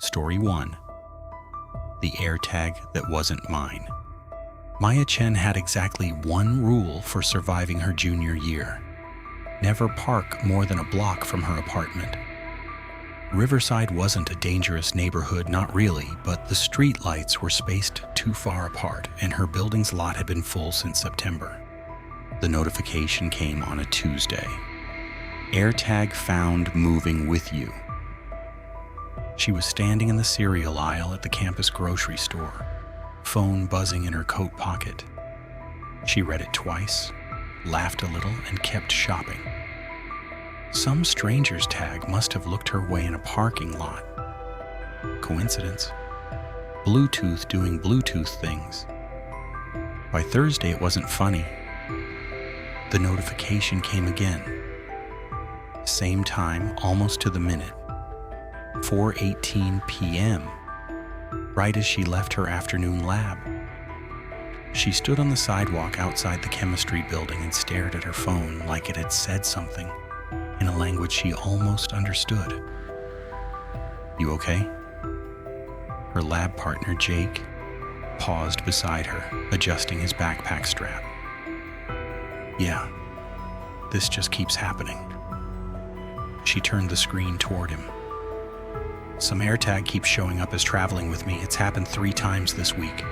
Story 1. The AirTag that wasn't mine. Maya Chen had exactly one rule for surviving her junior year. Never park more than a block from her apartment. Riverside wasn't a dangerous neighborhood, not really, but the street lights were spaced too far apart, and her building's lot had been full since September. The notification came on a Tuesday. AirTag found moving with you. She was standing in the cereal aisle at the campus grocery store, phone buzzing in her coat pocket. She read it twice, laughed a little, and kept shopping. Some stranger's tag must have looked her way in a parking lot. Coincidence? Bluetooth doing Bluetooth things. By Thursday, it wasn't funny. The notification came again. Same time, almost to the minute. 4:18 p.m., right as she left her afternoon lab. She stood on the sidewalk outside the chemistry building and stared at her phone like it had said something in a language she almost understood. "You okay?" Her lab partner, Jake, paused beside her, adjusting his backpack strap. "Yeah, this just keeps happening." She turned the screen toward him. "Some AirTag keeps showing up as traveling with me. It's happened 3 times this week."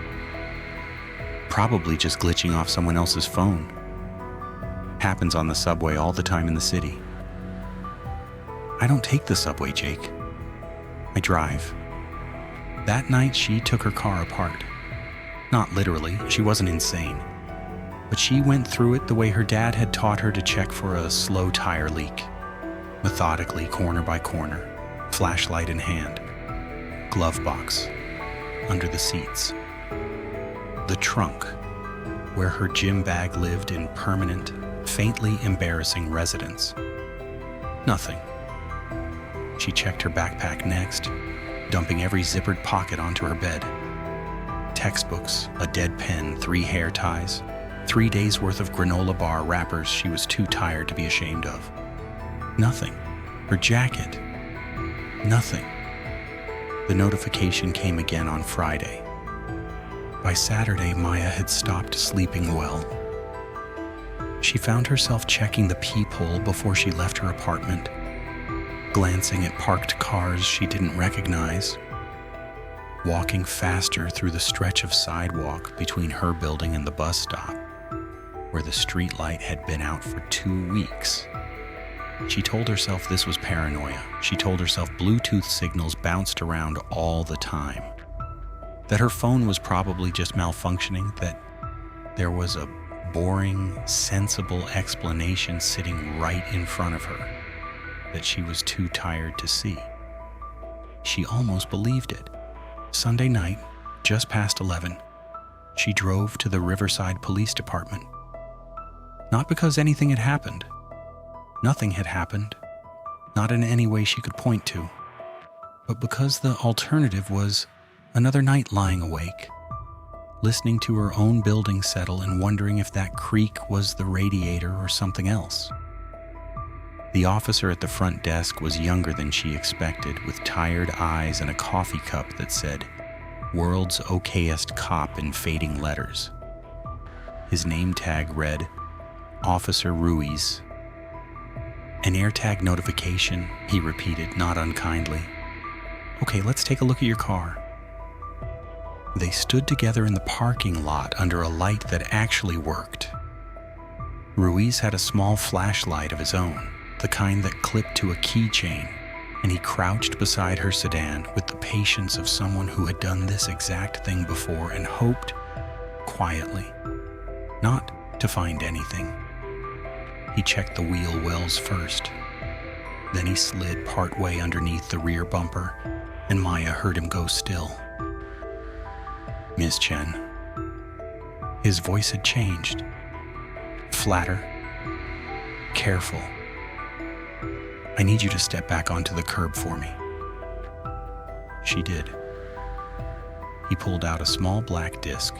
"Probably just glitching off someone else's phone. Happens on the subway all the time in the city." "I don't take the subway, Jake. I drive." That night, she took her car apart. Not literally, she wasn't insane. But she went through it the way her dad had taught her to check for a slow tire leak. Methodically, corner by corner, flashlight in hand, glove box, under the seats. The trunk, where her gym bag lived in permanent, faintly embarrassing residence. Nothing. She checked her backpack next, dumping every zippered pocket onto her bed. Textbooks, a dead pen, 3 hair ties, 3 days worth of granola bar wrappers she was too tired to be ashamed of. Nothing. Her jacket. Nothing. The notification came again on Friday. By Saturday, Maya had stopped sleeping well. She found herself checking the peephole before she left her apartment, glancing at parked cars she didn't recognize, walking faster through the stretch of sidewalk between her building and the bus stop, where the streetlight had been out for 2 weeks. She told herself this was paranoia. She told herself Bluetooth signals bounced around all the time. That her phone was probably just malfunctioning, that there was a boring, sensible explanation sitting right in front of her that she was too tired to see. She almost believed it. Sunday night, just past 11, she drove to the Riverside Police Department. Not because anything had happened. Nothing had happened, not in any way she could point to, but because the alternative was another night lying awake, listening to her own building settle and wondering if that creak was the radiator or something else. The officer at the front desk was younger than she expected, with tired eyes and a coffee cup that said, "World's Okayest Cop" in fading letters. His name tag read, Officer Ruiz. "An AirTag notification," he repeated, not unkindly. "Okay, let's take a look at your car." They stood together in the parking lot under a light that actually worked. Ruiz had a small flashlight of his own, the kind that clipped to a keychain, and he crouched beside her sedan with the patience of someone who had done this exact thing before and hoped, quietly, not to find anything. He checked the wheel wells first. Then he slid partway underneath the rear bumper, and Maya heard him go still. "Miss Chen." His voice had changed. Flatter. Careful. "I need you to step back onto the curb for me." She did. He pulled out a small black disc,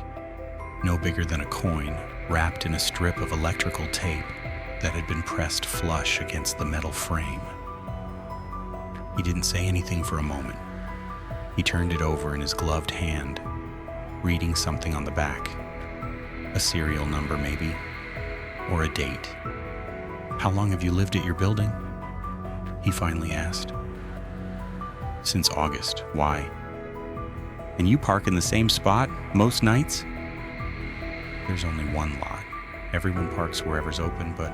no bigger than a coin, wrapped in a strip of electrical tape that had been pressed flush against the metal frame. He didn't say anything for a moment. He turned it over in his gloved hand, reading something on the back. A serial number, maybe, or a date. "How long have you lived at your building?" he finally asked. "Since August. Why?" "And you park in the same spot most nights?" "There's only one lot. Everyone parks wherever's open, but..."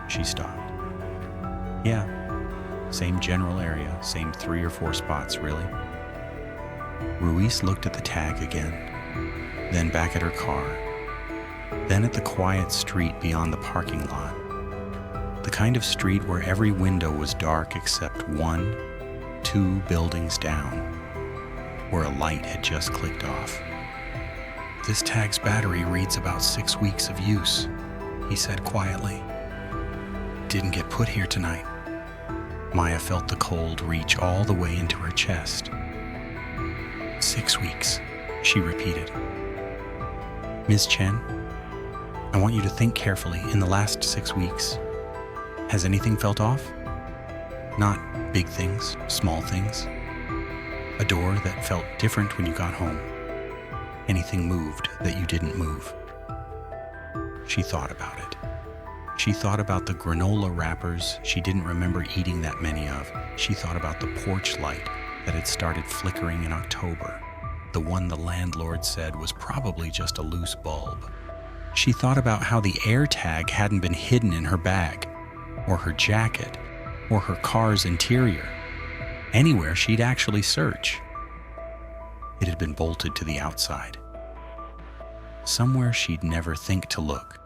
She stopped. "Yeah, same general area, same 3 or 4 spots, really." Ruiz looked at the tag again, then back at her car, then at the quiet street beyond the parking lot. The kind of street where every window was dark except 1, 2 buildings down, where a light had just clicked off. "This tag's battery reads about 6 weeks of use," he said quietly. "Didn't get put here tonight." Maya felt the cold reach all the way into her chest. 6 weeks, she repeated. "Ms. Chen, I want you to think carefully. In the last 6 weeks, has anything felt off? Not big things, small things. A door that felt different when you got home. Anything moved that you didn't move." She thought about it. She thought about the granola wrappers she didn't remember eating that many of. She thought about the porch light that had started flickering in October, the one the landlord said was probably just a loose bulb. She thought about how the AirTag hadn't been hidden in her bag, or her jacket, or her car's interior, anywhere she'd actually search. It had been bolted to the outside. Somewhere she'd never think to look,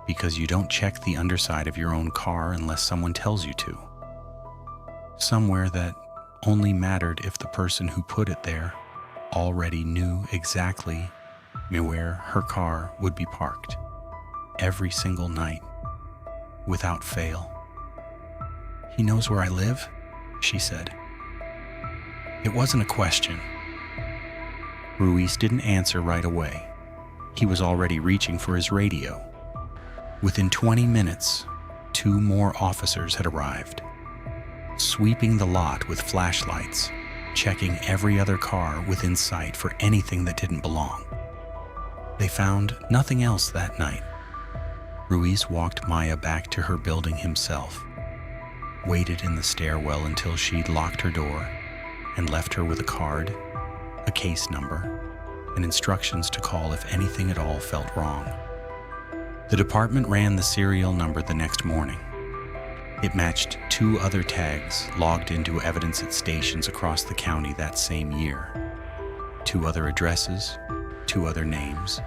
because you don't check the underside of your own car unless someone tells you to. Somewhere that only mattered if the person who put it there already knew exactly where her car would be parked, every single night, without fail. "He knows where I live?" she said. It wasn't a question. Ruiz didn't answer right away. He was already reaching for his radio. Within 20 minutes, 2 more officers had arrived, sweeping the lot with flashlights, checking every other car within sight for anything that didn't belong. They found nothing else that night. Ruiz walked Maya back to her building himself, waited in the stairwell until she'd locked her door, and left her with a card, a case number, and instructions to call if anything at all felt wrong. The department ran the serial number the next morning. It matched 2 other tags logged into evidence at stations across the county that same year. 2 other addresses, 2 other names,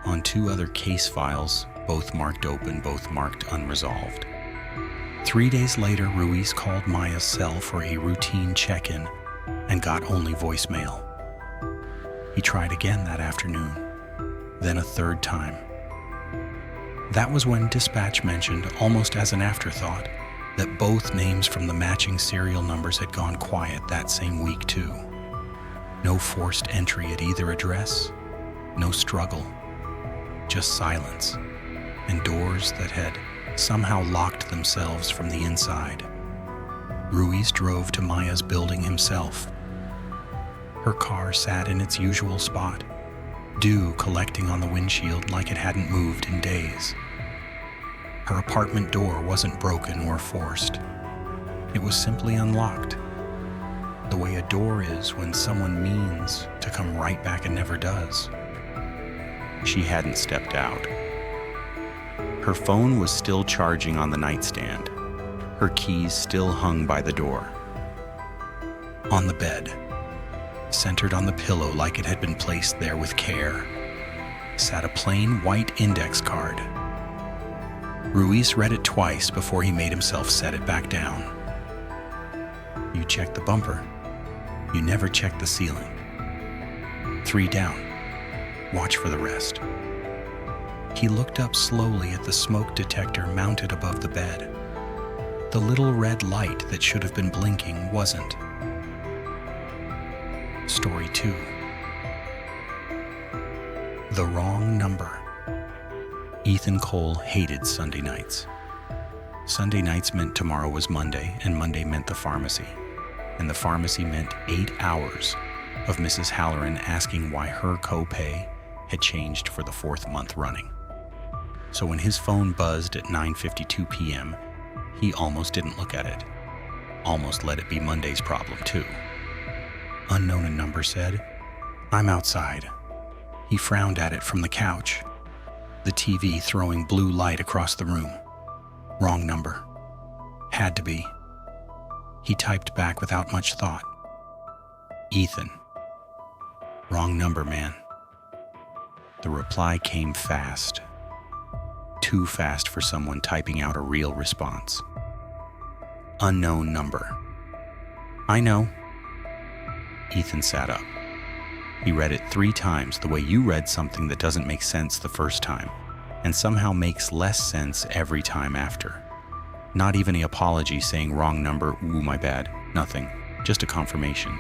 on 2 other case files, both marked open, both marked unresolved. 3 days later, Ruiz called Maya's cell for a routine check-in and got only voicemail. He tried again that afternoon, then a 3rd time. That was when dispatch mentioned, almost as an afterthought, that both names from the matching serial numbers had gone quiet that same week too. No forced entry at either address, no struggle, just silence, and doors that had somehow locked themselves from the inside. Ruiz drove to Maya's building himself. Her car sat in its usual spot, dew collecting on the windshield like it hadn't moved in days. Her apartment door wasn't broken or forced. It was simply unlocked, the way a door is when someone means to come right back and never does. She hadn't stepped out. Her phone was still charging on the nightstand. Her keys still hung by the door. On the bed, centered on the pillow like it had been placed there with care, sat a plain white index card. Ruiz read it twice before he made himself set it back down. "You check the bumper. You never check the ceiling. 3 down. Watch for the rest." He looked up slowly at the smoke detector mounted above the bed. The little red light that should have been blinking wasn't. Story 2. The wrong number. Ethan Cole hated Sunday nights. Sunday nights meant tomorrow was Monday, and Monday meant the pharmacy. And the pharmacy meant 8 hours of Mrs. Halloran asking why her copay had changed for the 4th month running. So when his phone buzzed at 9:52 p.m., he almost didn't look at it. Almost let it be Monday's problem, too. Unknown number said, "I'm outside." He frowned at it from the couch, the TV throwing blue light across the room. Wrong number. Had to be. He typed back without much thought. "Ethan." "Wrong number, man." The reply came fast. Too fast for someone typing out a real response. "Unknown number." "I know." Ethan sat up. He read it 3 times the way you read something that doesn't make sense the first time, and somehow makes less sense every time after. Not even an apology saying wrong number, "Ooh, my bad." Nothing. Just a confirmation.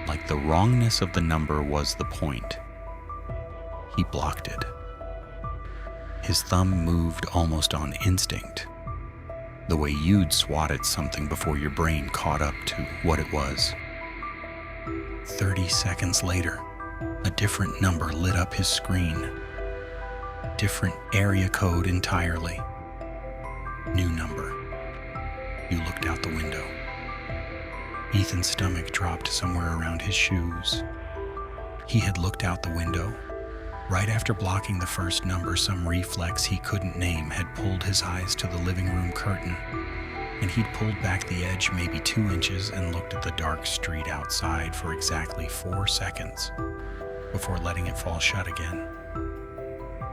Like the wrongness of the number was the point. He blocked it. His thumb moved almost on instinct, the way you'd swat at something before your brain caught up to what it was. 30 seconds later, a different number lit up his screen. Different area code entirely. New number. You looked out the window. Ethan's stomach dropped somewhere around his shoes. He had looked out the window. Right after blocking the first number, some reflex he couldn't name had pulled his eyes to the living room curtain, and he'd pulled back the edge maybe 2 inches and looked at the dark street outside for exactly 4 seconds before letting it fall shut again.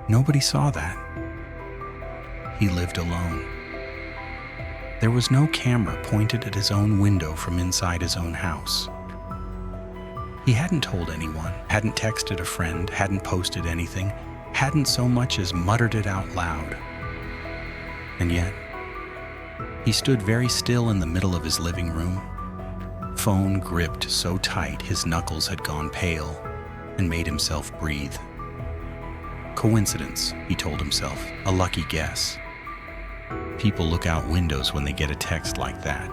Nobody saw that. He lived alone. There was no camera pointed at his own window from inside his own house. He hadn't told anyone, hadn't texted a friend, hadn't posted anything, hadn't so much as muttered it out loud. And yet, he stood very still in the middle of his living room, phone gripped so tight his knuckles had gone pale, and made himself breathe. Coincidence, he told himself, a lucky guess. People look out windows when they get a text like that.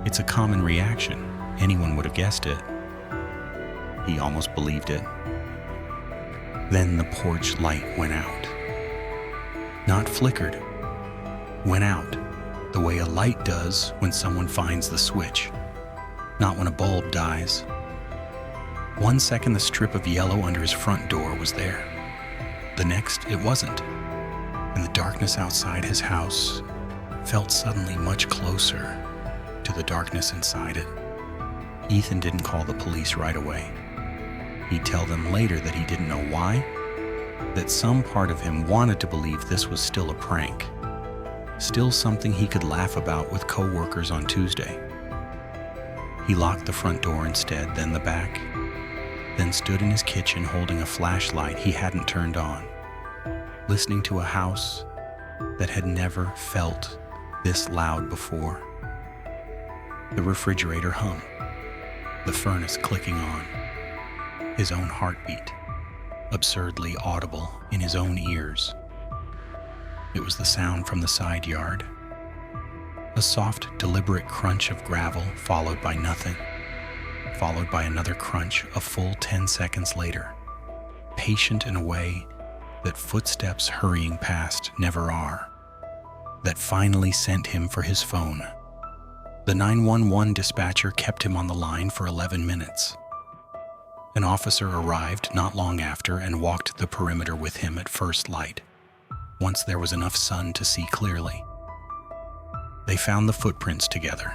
It's a common reaction. Anyone would have guessed it. He almost believed it. Then the porch light went out. Not flickered. Went out, the way a light does when someone finds the switch. Not when a bulb dies. 1 second the strip of yellow under his front door was there. The next, it wasn't. And the darkness outside his house felt suddenly much closer to the darkness inside it. Ethan didn't call the police right away. He'd tell them later that he didn't know why, that some part of him wanted to believe this was still a prank, still something he could laugh about with co-workers on Tuesday. He locked the front door instead, then the back, then stood in his kitchen holding a flashlight he hadn't turned on, listening to a house that had never felt this loud before. The refrigerator hum, the furnace clicking on, his own heartbeat, absurdly audible in his own ears. It was the sound from the side yard, a soft, deliberate crunch of gravel followed by nothing, followed by another crunch a full 10 seconds later, patient in a way that footsteps hurrying past never are, that finally sent him for his phone. The 911 dispatcher kept him on the line for 11 minutes. An officer arrived not long after and walked the perimeter with him at first light, once there was enough sun to see clearly. They found the footprints together.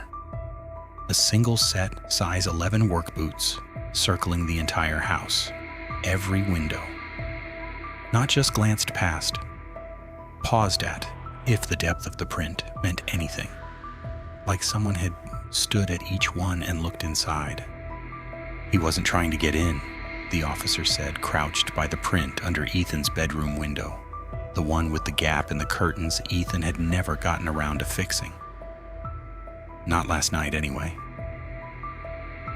A single set, size 11 work boots, circling the entire house, every window. Not just glanced past, paused at, if the depth of the print meant anything. Like someone had stood at each one and looked inside. He wasn't trying to get in, the officer said, crouched by the print under Ethan's bedroom window, the one with the gap in the curtains Ethan had never gotten around to fixing. Not last night, anyway.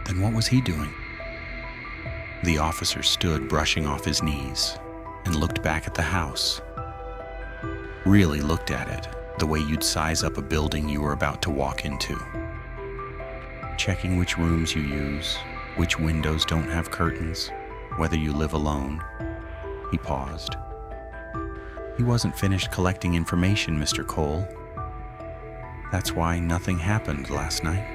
Then what was he doing? The officer stood brushing off his knees and looked back at the house. Really looked at it, the way you'd size up a building you were about to walk into. Checking which rooms you use, Which windows don't have curtains? Whether you live alone? He paused. He wasn't finished collecting information, Mr. Cole. That's why nothing happened last night.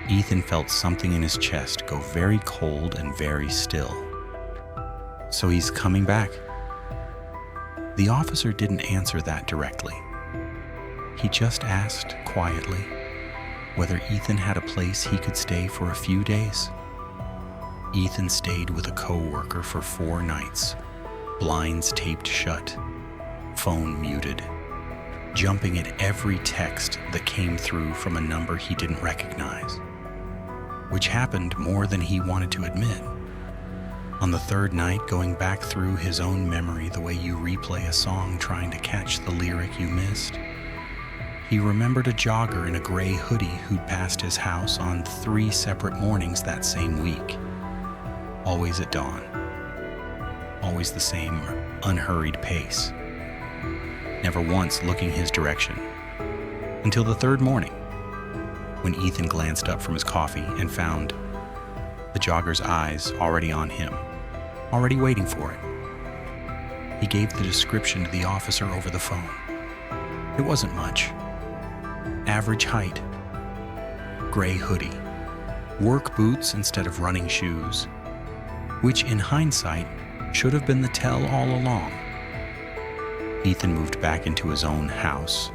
Ethan felt something in his chest go very cold and very still. So he's coming back. The officer didn't answer that directly. He just asked quietly whether Ethan had a place he could stay for a few days. Ethan stayed with a co-worker for 4 nights, blinds taped shut, phone muted, jumping at every text that came through from a number he didn't recognize, which happened more than he wanted to admit. On the 3rd night, going back through his own memory the way you replay a song trying to catch the lyric you missed, he remembered a jogger in a gray hoodie who'd passed his house on 3 separate mornings that same week. Always at dawn. Always the same unhurried pace. Never once looking his direction. Until the 3rd morning, when Ethan glanced up from his coffee and found the jogger's eyes already on him, already waiting for it. He gave the description to the officer over the phone. It wasn't much. Average height, gray hoodie, work boots instead of running shoes, which in hindsight should have been the tell all along. Ethan moved back into his own house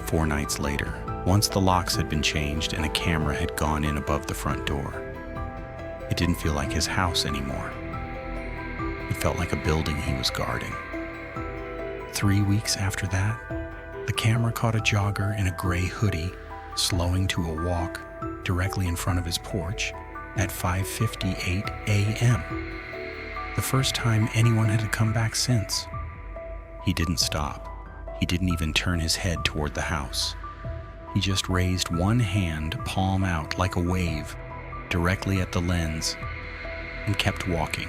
4 nights later, once the locks had been changed and a camera had gone in above the front door. It didn't feel like his house anymore. It felt like a building he was guarding. 3 weeks after that, the camera caught a jogger in a gray hoodie slowing to a walk directly in front of his porch at 5:58 a.m. The first time anyone had come back since. He didn't stop. He didn't even turn his head toward the house. He just raised one hand, palm out like a wave, directly at the lens, and kept walking.